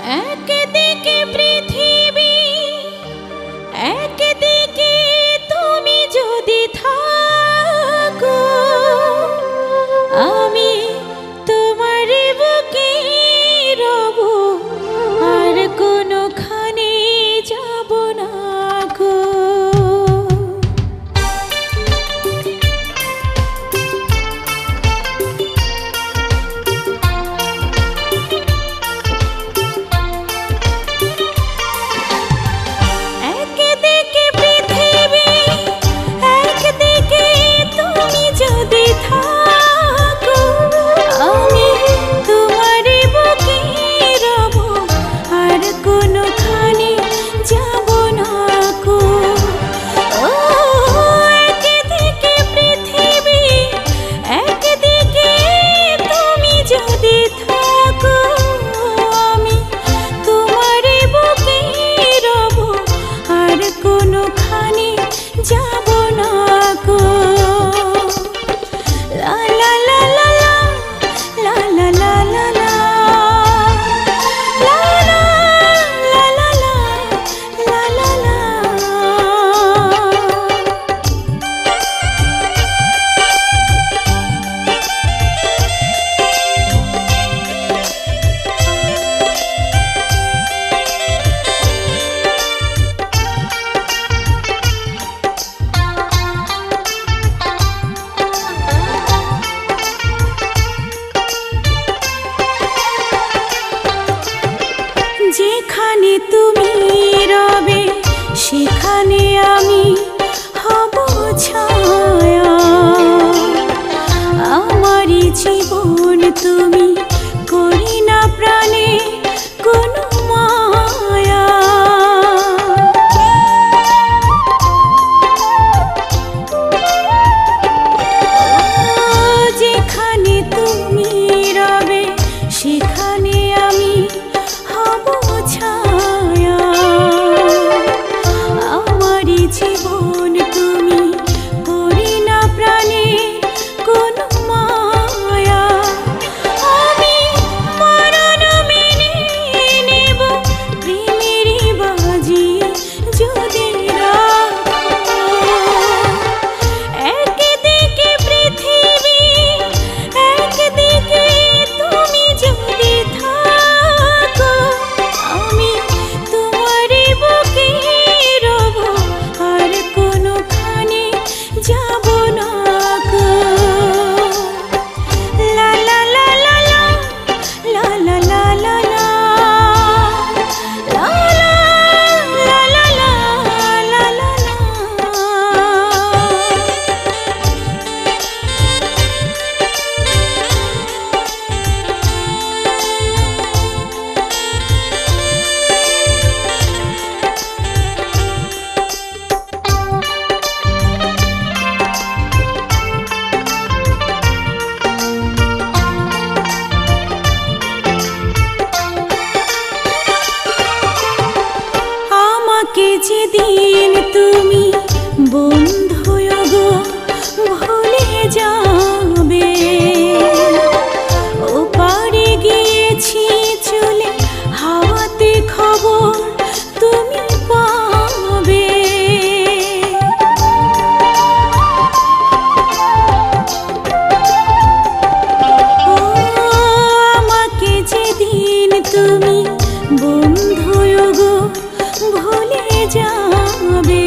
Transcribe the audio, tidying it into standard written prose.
একদিকে পৃথিবী, একদিকে তুমি যদি থাকো, আমি তোমার বুকে রব, আর কোনোখানে যাব না গো। যেখানে তুমি রবে সেখানে আমি হব ছায়া, আমারই জীবন তুমি করি না প্রাণে কোনো মায়া। যেখানে তুমি রবে সেখানে আমি হব ছায়া, আমারই জীবন তুমি করি না প্রাণে কোনো মায়া। আমি মরণ মেনে নেব প্রেমেরই বাজি যদি রাখো। একদিকে পৃথিবী, একদিকে তুমি যদি থাকো, আমি তোমার বুকে রব, আর কোনোখানে যাব না গো। লা লা লা লা লা, লা লা লা লা লা, লা লা লা লা লা লা লা। আমাকে যেদিন তুমি বন্ধু গো ভুলে যাবে, ওপারে গিয়েছি চলে হাওয়াতে খবর তুমি পাবে। ও আমাকে যেদিন তুমি বন্ধু গো ভুলে যাবে,